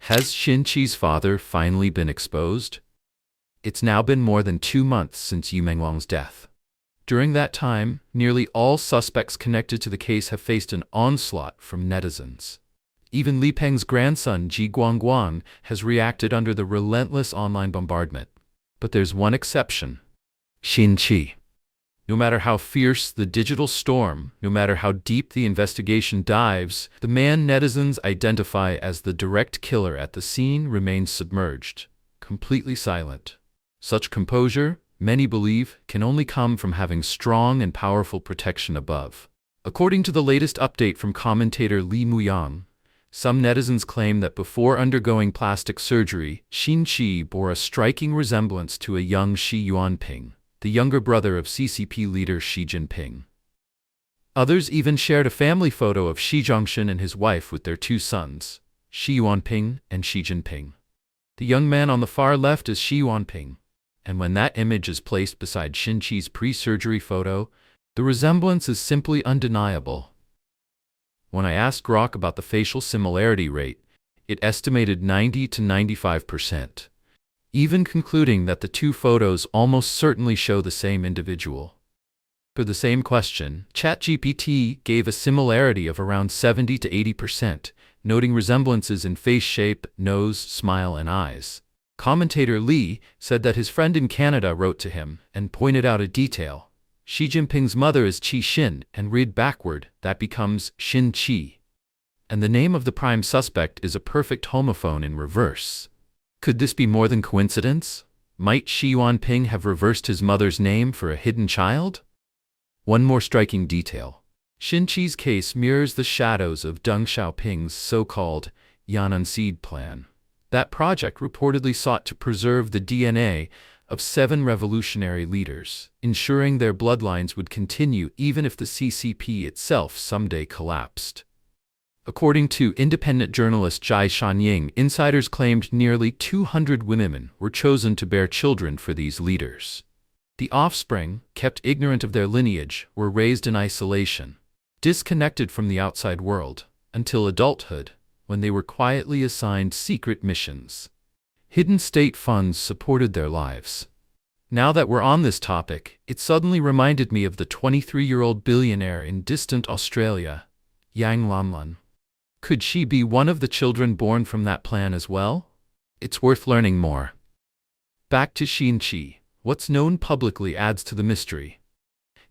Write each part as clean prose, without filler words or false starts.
Has Xin Qi's father finally been exposed? It's now been more than 2 months since Yu Menglong's death. During that time, nearly all suspects connected to the case have faced an onslaught from netizens. Even Li Peng's grandson, Ji Guangguang, has reacted under the relentless online bombardment. But there's one exception: Xin Qi. No matter how fierce the digital storm, no matter how deep the investigation dives, the man netizens identify as the direct killer at the scene remains submerged, completely silent. Such composure, many believe, can only come from having strong and powerful protection above. According to the latest update from commentator Li Muyang, some netizens claim that before undergoing plastic surgery, Xin Qi bore a striking resemblance to a young Xi Yuanping, the younger brother of CCP leader Xi Jinping. Others even shared a family photo of Xi Zhongxin and his wife with their 2 sons, Xi Yuanping and Xi Jinping. The young man on the far left is Xi Yuanping, and when that image is placed beside Xin Qi's pre-surgery photo, the resemblance is simply undeniable. When I asked Grok about the facial similarity rate, it estimated 90 to 95%. Even concluding that the 2 photos almost certainly show the same individual. For the same question, ChatGPT gave a similarity of around 70 to 80%, noting resemblances in face shape, nose, smile, and eyes. Commentator Li said that his friend in Canada wrote to him and pointed out a detail. Xi Jinping's mother is Qi Xin, and read backward, that becomes Xin Qi. And the name of the prime suspect is a perfect homophone in reverse. Could this be more than coincidence? Might Xi Yuanping have reversed his mother's name for a hidden child? One more striking detail. Xin Qi's case mirrors the shadows of Deng Xiaoping's so-called Yan'an plan. That project reportedly sought to preserve the DNA of 7 revolutionary leaders, ensuring their bloodlines would continue even if the CCP itself someday collapsed. According to independent journalist Zhai Shanying, insiders claimed nearly 200 women were chosen to bear children for these leaders. The offspring, kept ignorant of their lineage, were raised in isolation, disconnected from the outside world, until adulthood, when they were quietly assigned secret missions. Hidden state funds supported their lives. Now that we're on this topic, it suddenly reminded me of the 23-year-old billionaire in distant Australia, Yang Lanlan. Could she be one of the children born from that plan as well? It's worth learning more. Back to Xin Qi. What's known publicly adds to the mystery.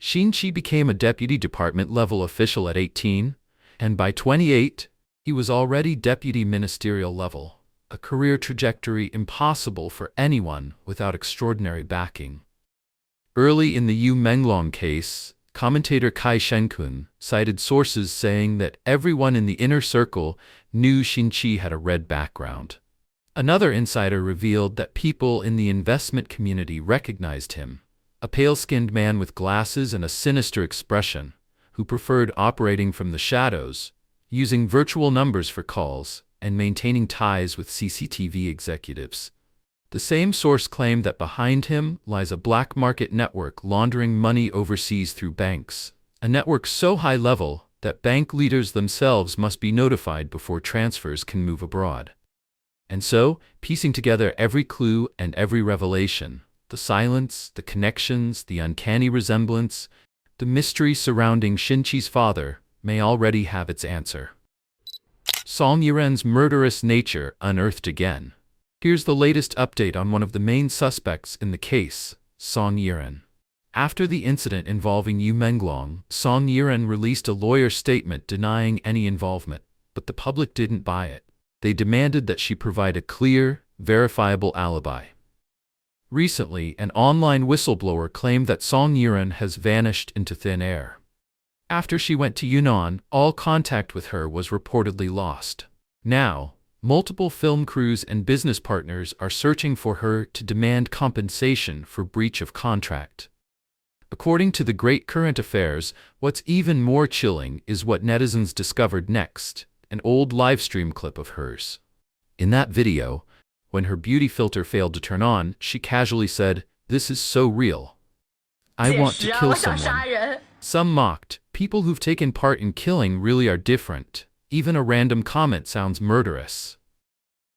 Xin Qi became a deputy department-level official at 18, and by 28, he was already deputy ministerial level, a career trajectory impossible for anyone without extraordinary backing. Early in the Yu Menglong case, commentator Kai Shenkun cited sources saying that everyone in the inner circle knew Xin Qi had a red background. Another insider revealed that people in the investment community recognized him, a pale-skinned man with glasses and a sinister expression, who preferred operating from the shadows, using virtual numbers for calls, and maintaining ties with CCTV executives. The same source claimed that behind him lies a black market network laundering money overseas through banks, a network so high-level that bank leaders themselves must be notified before transfers can move abroad. And so, piecing together every clue and every revelation, the silence, the connections, the uncanny resemblance, the mystery surrounding Xin Qi's father may already have its answer. Song Yiren's murderous nature unearthed again. Here's the latest update on one of the main suspects in the case, Song Yiren. After the incident involving Yu Menglong, Song Yiren released a lawyer's statement denying any involvement, but the public didn't buy it. They demanded that she provide a clear, verifiable alibi. Recently, an online whistleblower claimed that Song Yiren has vanished into thin air. After she went to Yunnan, all contact with her was reportedly lost. Now, multiple film crews and business partners are searching for her to demand compensation for breach of contract. According to the Great Current Affairs, what's even more chilling is what netizens discovered next, an old livestream clip of hers. In that video, when her beauty filter failed to turn on, she casually said, "This is so real. I want to kill someone." Some mocked, "People who've taken part in killing really are different. Even a random comment sounds murderous."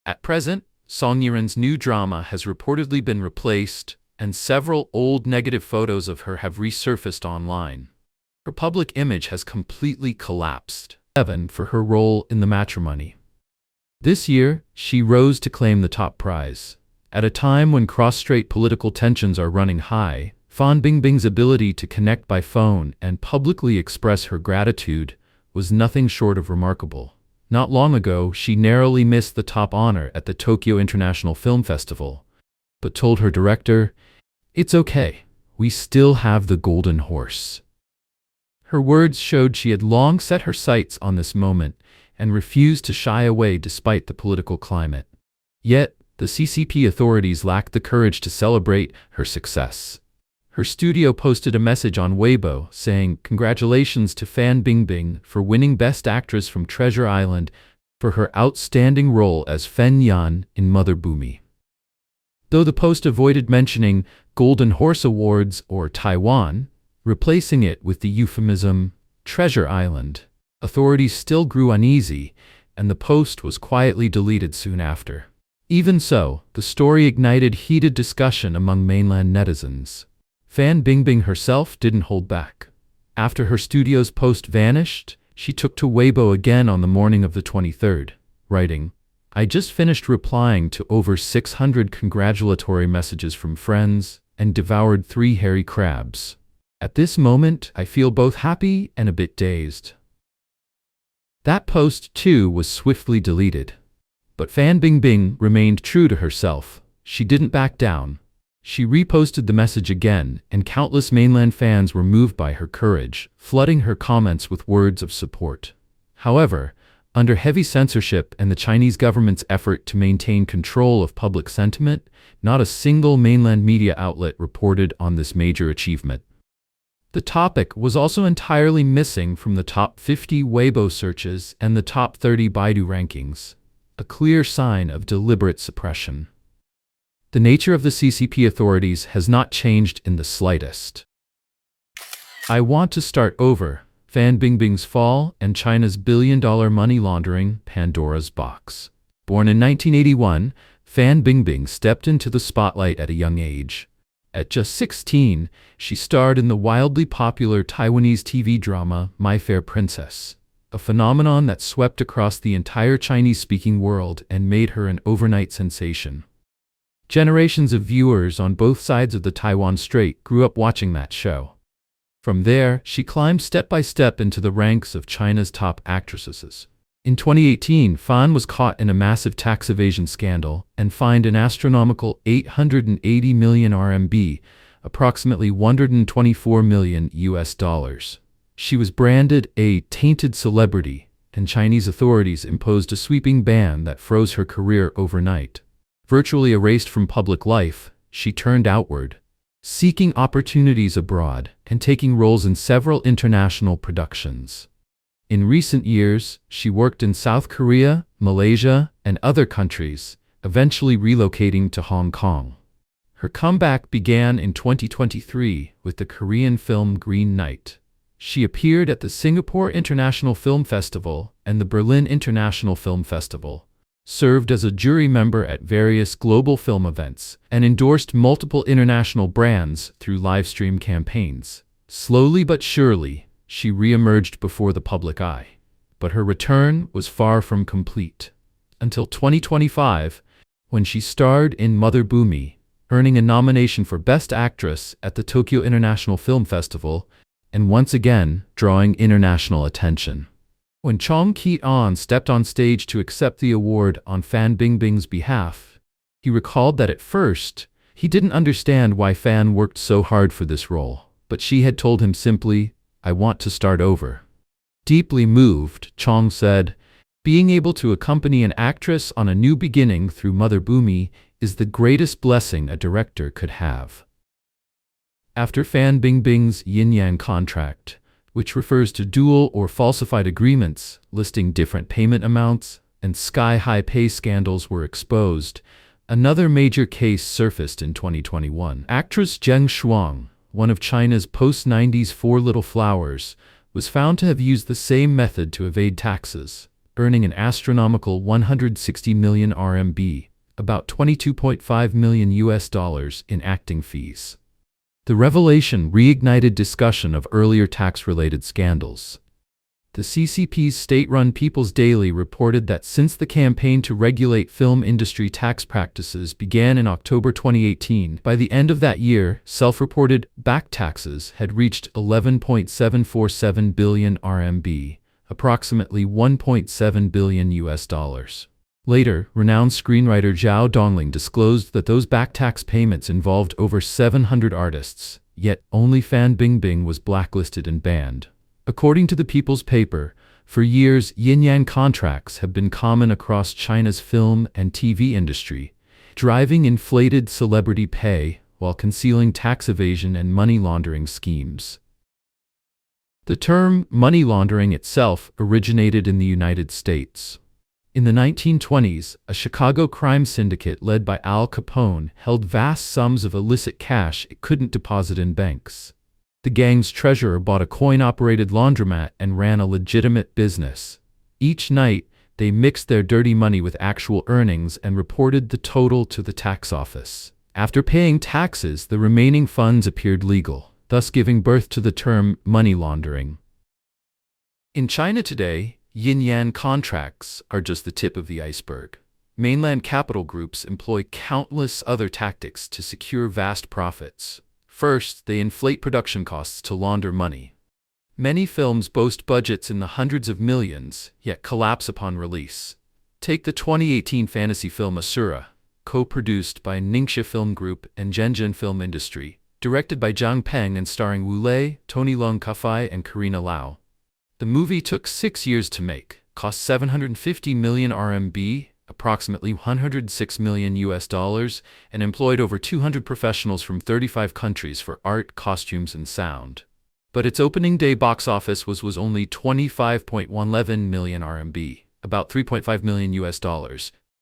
At present, Song Yiren's new drama has reportedly been replaced, and several old negative photos of her have resurfaced online. Her public image has completely collapsed. 7 for her role in the matrimony. This year, she rose to claim the top prize. At a time when cross-strait political tensions are running high, Fan Bingbing's ability to connect by phone and publicly express her gratitude was nothing short of remarkable. Not long ago, she narrowly missed the top honor at the Tokyo International Film Festival, but told her director, "It's okay, we still have the golden horse." Her words showed she had long set her sights on this moment and refused to shy away despite the political climate. Yet, the CCP authorities lacked the courage to celebrate her success. Her studio posted a message on Weibo saying, "Congratulations to Fan Bingbing for winning Best Actress from Treasure Island for her outstanding role as Fen Yan in Mother Boomy." Though the post avoided mentioning Golden Horse Awards or Taiwan, replacing it with the euphemism Treasure Island, authorities still grew uneasy, and the post was quietly deleted soon after. Even so, the story ignited heated discussion among mainland netizens. Fan Bingbing herself didn't hold back. After her studio's post vanished, she took to Weibo again on the morning of the 23rd, writing, "I just finished replying to over 600 congratulatory messages from friends and devoured 3 hairy crabs. At this moment, I feel both happy and a bit dazed." That post, too, was swiftly deleted. But Fan Bingbing remained true to herself. She didn't back down. She reposted the message again, and countless mainland fans were moved by her courage, flooding her comments with words of support. However, under heavy censorship and the Chinese government's effort to maintain control of public sentiment, not a single mainland media outlet reported on this major achievement. The topic was also entirely missing from the top 50 Weibo searches and the top 30 Baidu rankings, a clear sign of deliberate suppression. The nature of the CCP authorities has not changed in the slightest. I want to start over. Fan Bingbing's fall and China's billion-dollar money laundering Pandora's box. Born in 1981, Fan Bingbing stepped into the spotlight at a young age. At just 16, she starred in the wildly popular Taiwanese TV drama My Fair Princess, a phenomenon that swept across the entire Chinese-speaking world and made her an overnight sensation. Generations of viewers on both sides of the Taiwan Strait grew up watching that show. From there, she climbed step by step into the ranks of China's top actresses. In 2018, Fan was caught in a massive tax evasion scandal and fined an astronomical 880 million RMB, approximately $124 million US. She was branded a tainted celebrity, and Chinese authorities imposed a sweeping ban that froze her career overnight. Virtually erased from public life, she turned outward, seeking opportunities abroad and taking roles in several international productions. In recent years, she worked in South Korea, Malaysia, and other countries, eventually relocating to Hong Kong. Her comeback began in 2023 with the Korean film Green Knight. She appeared at the Singapore International Film Festival and the Berlin International Film Festival, served as a jury member at various global film events, and endorsed multiple international brands through livestream campaigns. Slowly but surely, she re-emerged before the public eye. But her return was far from complete. Until 2025, when she starred in Mother Boomy, earning a nomination for Best Actress at the Tokyo International Film Festival, and once again drawing international attention. When Xin Qi stepped on stage to accept the award on Fan Bingbing's behalf, he recalled that at first, he didn't understand why Fan worked so hard for this role, but she had told him simply, "I want to start over." Deeply moved, Chong said, "Being able to accompany an actress on a new beginning through Mother Boomy is the greatest blessing a director could have." After Fan Bingbing's yin-yang contract, which refers to dual or falsified agreements listing different payment amounts and sky-high pay scandals were exposed, another major case surfaced in 2021. Actress Zheng Shuang, one of China's post-90s Four Little Flowers, was found to have used the same method to evade taxes, earning an astronomical 160 million RMB, about $22.5 million in acting fees. The revelation reignited discussion of earlier tax-related scandals. The CCP's state-run People's Daily reported that since the campaign to regulate film industry tax practices began in October 2018, by the end of that year, self-reported back taxes had reached 11.747 billion RMB, approximately $1.7 billion. Later, renowned screenwriter Zhao Dongling disclosed that those back tax payments involved over 700 artists, yet only fan Bingbing was blacklisted and banned. According to the People's Paper, for years yin-yang contracts have been common across China's film and TV industry, driving inflated celebrity pay while concealing tax evasion and money laundering schemes. The term money laundering itself originated in the United States. In the 1920s, a Chicago crime syndicate led by Al Capone held vast sums of illicit cash it couldn't deposit in banks. The gang's treasurer bought a coin-operated laundromat and ran a legitimate business. Each night, they mixed their dirty money with actual earnings and reported the total to the tax office. After paying taxes, the remaining funds appeared legal, thus giving birth to the term money laundering. In China today, yin-yang contracts are just the tip of the iceberg. Mainland capital groups employ countless other tactics to secure vast profits. First, they inflate production costs to launder money. Many films boast budgets in the hundreds of millions, yet collapse upon release. Take the 2018 fantasy film Asura, co-produced by Ningxia Film Group and Zhenjian Film Industry, directed by Zhang Peng and starring Wu Lei, Tony Leung Ka-fai, and Karina Lau. The movie took 6 years to make, cost 750 million RMB, approximately $106 million, and employed over 200 professionals from 35 countries for art, costumes, and sound. But its opening day box office was only 25.11 million RMB, about $3.5 million.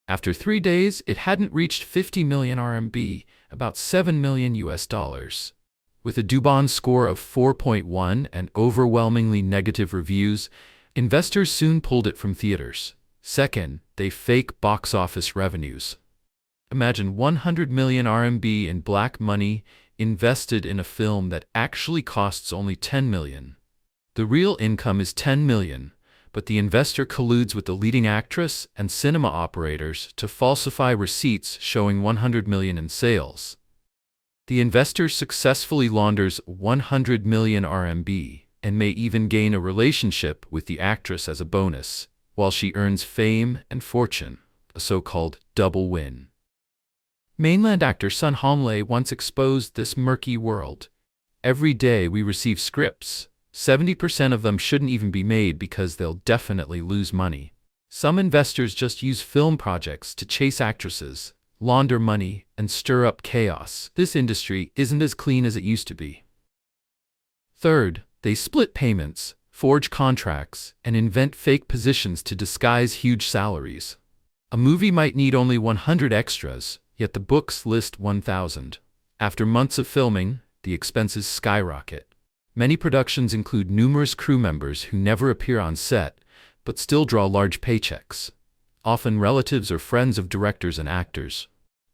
After 3 days, it hadn't reached 50 million RMB, about $7 million. With a Dubon score of 4.1 and overwhelmingly negative reviews, investors soon pulled it from theaters. Second, they fake box office revenues. Imagine 100 million RMB in black money invested in a film that actually costs only 10 million. The real income is 10 million, but the investor colludes with the leading actress and cinema operators to falsify receipts showing 100 million in sales. The investor successfully launders 100 million RMB and may even gain a relationship with the actress as a bonus, while she earns fame and fortune, a so-called double win. Mainland actor Sun Hongwei once exposed this murky world. Every day we receive scripts. 70% of them shouldn't even be made because they'll definitely lose money. Some investors just use film projects to chase actresses, launder money, and stir up chaos. This industry isn't as clean as it used to be. Third, they split payments, forge contracts, and invent fake positions to disguise huge salaries. A movie might need only 100 extras, yet the books list 1,000. After months of filming, the expenses skyrocket. Many productions include numerous crew members who never appear on set, but still draw large paychecks. Often relatives or friends of directors and actors.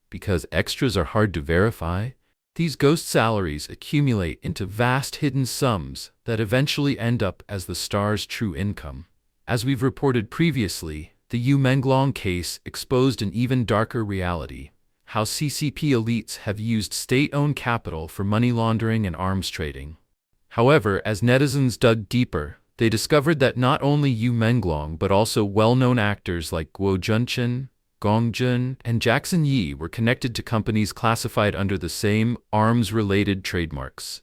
Because extras are hard to verify, these ghost salaries accumulate into vast hidden sums that eventually end up as the star's true income. As we've reported previously, the Yu Menglong case exposed an even darker reality: how CCP elites have used state-owned capital for money laundering and arms trading. However, as netizens dug deeper, they discovered that not only Yu Menglong but also well-known actors like Guo Junqin, Gong Jun, and Jackson Yi were connected to companies classified under the same arms-related trademarks.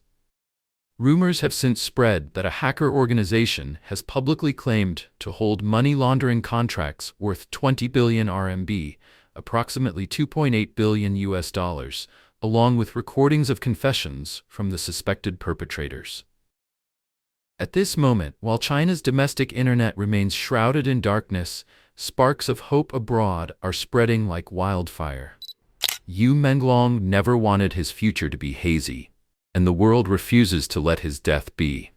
Rumors have since spread that a hacker organization has publicly claimed to hold money laundering contracts worth 20 billion RMB, approximately $2.8 billion, along with recordings of confessions from the suspected perpetrators. At this moment, while China's domestic internet remains shrouded in darkness, sparks of hope abroad are spreading like wildfire. Yu Menglong never wanted his future to be hazy, and the world refuses to let his death be.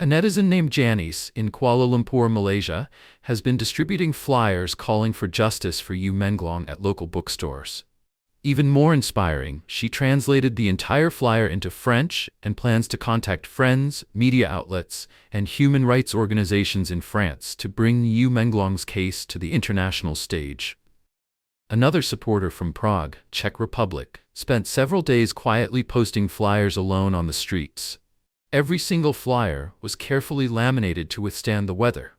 A netizen named Janice in Kuala Lumpur, Malaysia, has been distributing flyers calling for justice for Yu Menglong at local bookstores. Even more inspiring, she translated the entire flyer into French and plans to contact friends, media outlets, and human rights organizations in France to bring Yu Menglong's case to the international stage. Another supporter from Prague, Czech Republic, spent several days quietly posting flyers alone on the streets. Every single flyer was carefully laminated to withstand the weather,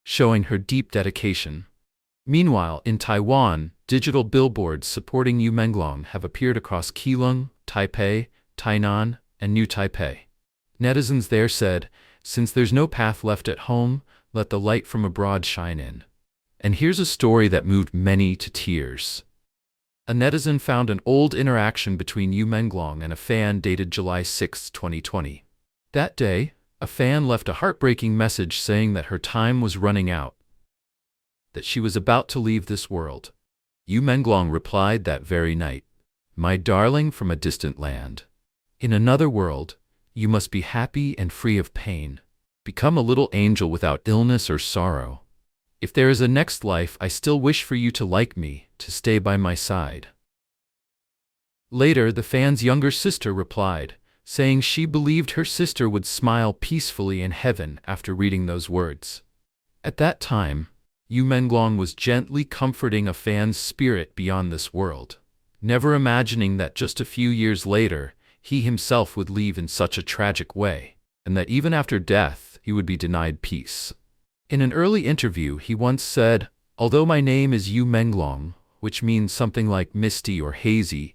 showing her deep dedication. Meanwhile, in Taiwan, digital billboards supporting Yu Menglong have appeared across Keelung, Taipei, Tainan, and New Taipei. Netizens there said, "Since there's no path left at home, let the light from abroad shine in." And here's a story that moved many to tears. A netizen found an old interaction between Yu Menglong and a fan dated July 6, 2020. That day, a fan left a heartbreaking message saying that her time was running out, that she was about to leave this world. Yu Menglong replied that very night, "My darling from a distant land. In another world, you must be happy and free of pain. Become a little angel without illness or sorrow. If there is a next life, I still wish for you to like me, to stay by my side." Later, the fan's younger sister replied, saying she believed her sister would smile peacefully in heaven after reading those words. At that time, Yu Menglong was gently comforting a fan's spirit beyond this world, never imagining that just a few years later, he himself would leave in such a tragic way, and that even after death, he would be denied peace. In an early interview, he once said, "Although my name is Yu Menglong, which means something like misty or hazy,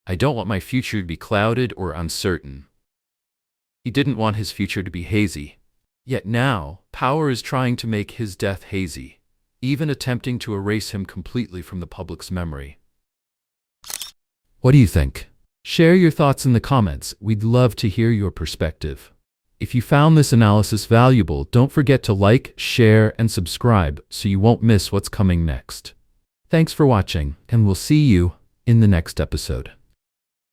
I don't want my future to be clouded or uncertain." He didn't want his future to be hazy. Yet now, power is trying to make his death hazy, even attempting to erase him completely from the public's memory. What do you think? Share your thoughts in the comments. We'd love to hear your perspective. If you found this analysis valuable, don't forget to like, share, and subscribe so you won't miss what's coming next. Thanks for watching, and we'll see you in the next episode.